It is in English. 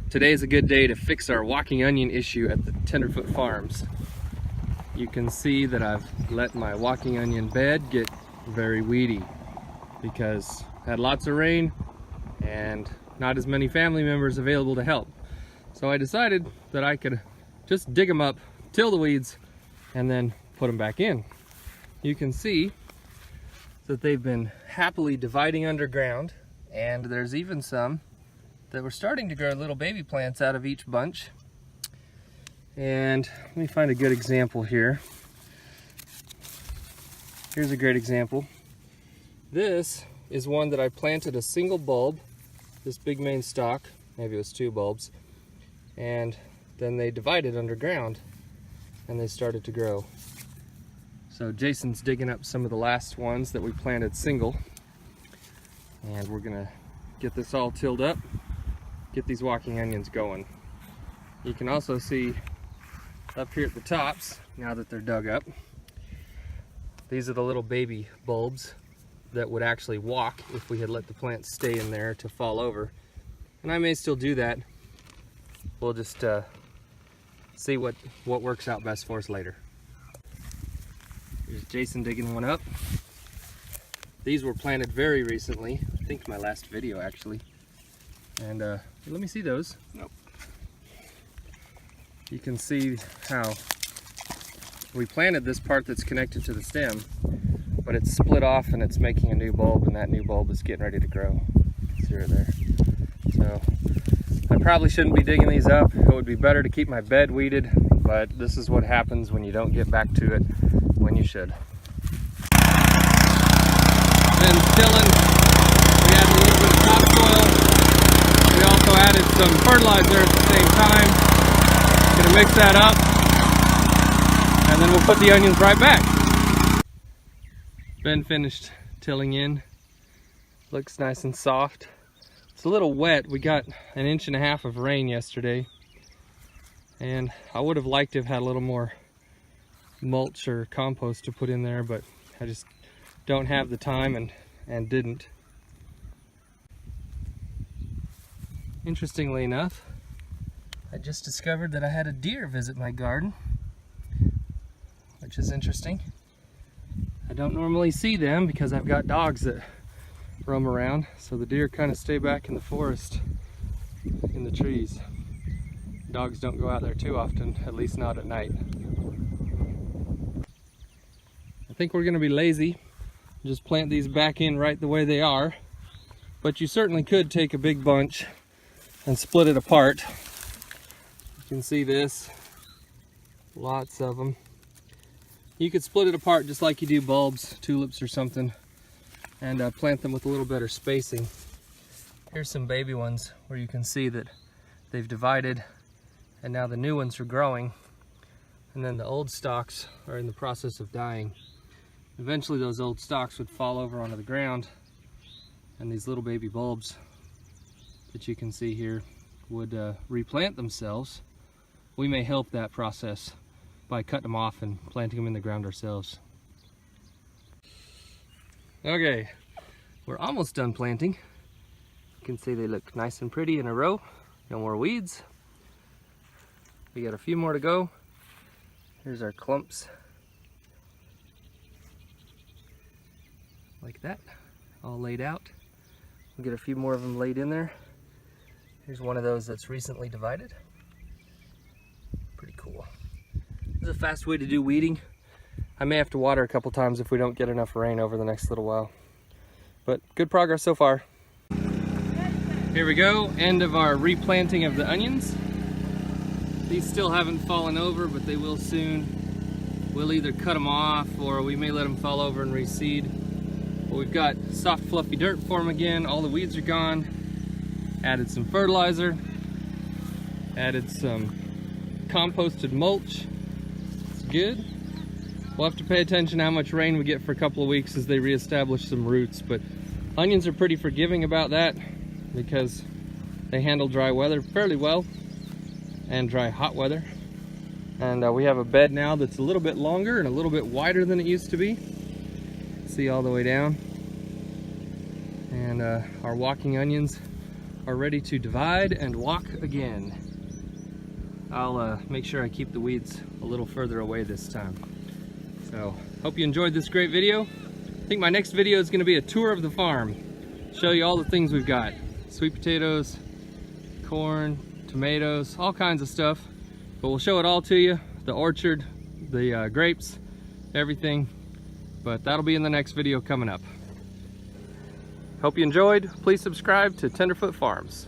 Today is a good day to fix our walking onion issue at the Tenderfoot Farms. You can see that I've let my walking onion bed get very weedy because I had lots of rain and not as many family members available to help. So I decided that I could just dig them up, till the weeds, and then put them back in. You can see that they've been happily dividing underground, and there's even some that were starting to grow little baby plants out of each bunch. And let me find a good example here. Here's a great example. This is one that I planted a single bulb, this big main stalk, maybe it was 2 bulbs, and then they divided underground and they started to grow. So Jason's digging up some of the last ones that we planted single, and we're gonna get this all tilled up, get these walking onions going. You can also see up here at the tops, now that they're dug up, these are the little baby bulbs that would actually walk if we had let the plants stay in there to fall over. And I may still do that. We'll just see what works out best for us later. Here's Jason digging one up. These were planted very recently, I think my last video actually. And let me see those. Nope. You can see how we planted this part that's connected to the stem, but it's split off and it's making a new bulb, and that new bulb is getting ready to grow. See right there. So I probably shouldn't be digging these up. It would be better to keep my bed weeded, but this is what happens when you don't get back to it when you should. Then tilling, we added a little bit of topsoil. We also added some fertilizer at the same time. Gonna mix that up, and then we'll put the onions right back. Ben finished tilling in. Looks nice and soft. It's a little wet. We got 1.5 inches of rain yesterday, and I would have liked to have had a little more mulch or compost to put in there, but I just don't have the time and didn't. Interestingly enough, I just discovered that I had a deer visit my garden, which is interesting. I don't normally see them because I've got dogs that roam around, so the deer kind of stay back in the forest, in the trees. Dogs don't go out there too often, at least not at night. I think we're going to be lazy, just plant these back in right the way they are, but you certainly could take a big bunch and split it apart. You can see this, lots of them. You could split it apart just like you do bulbs, tulips or something, and plant them with a little better spacing. Here's some baby ones where you can see that they've divided and now the new ones are growing, and then the old stalks are in the process of dying. Eventually those old stalks would fall over onto the ground, and these little baby bulbs that you can see here would replant themselves. We may help that process by cutting them off and planting them in the ground ourselves. Okay, we're almost done planting. You can see they look nice and pretty in a row. No more weeds. We got a few more to go. Here's our clumps. Like that, all laid out. We'll get a few more of them laid in there. Here's one of those that's recently divided. Pretty cool. This is a fast way to do weeding. I may have to water a couple times if we don't get enough rain over the next little while. But good progress so far. Here we go, end of our replanting of the onions. These still haven't fallen over, but they will soon. We'll either cut them off or we may let them fall over and reseed. But we've got soft fluffy dirt for them again. All the weeds are gone. Added some fertilizer. Added some composted mulch. It's good. We'll have to pay attention how much rain we get for a couple of weeks as they reestablish some roots, but onions are pretty forgiving about that because they handle dry weather fairly well and dry hot weather. And we have a bed now that's a little bit longer and a little bit wider than it used to be. See all the way down. And our walking onions are ready to divide and walk again. I'll make sure I keep the weeds a little further away this time. So, hope you enjoyed this great video. I think my next video is going to be a tour of the farm. Show you all the things we've got. Sweet potatoes, corn, tomatoes, all kinds of stuff. But we'll show it all to you. The orchard, the grapes, everything. But that'll be in the next video coming up. Hope you enjoyed. Please subscribe to Tenderfoot Farms.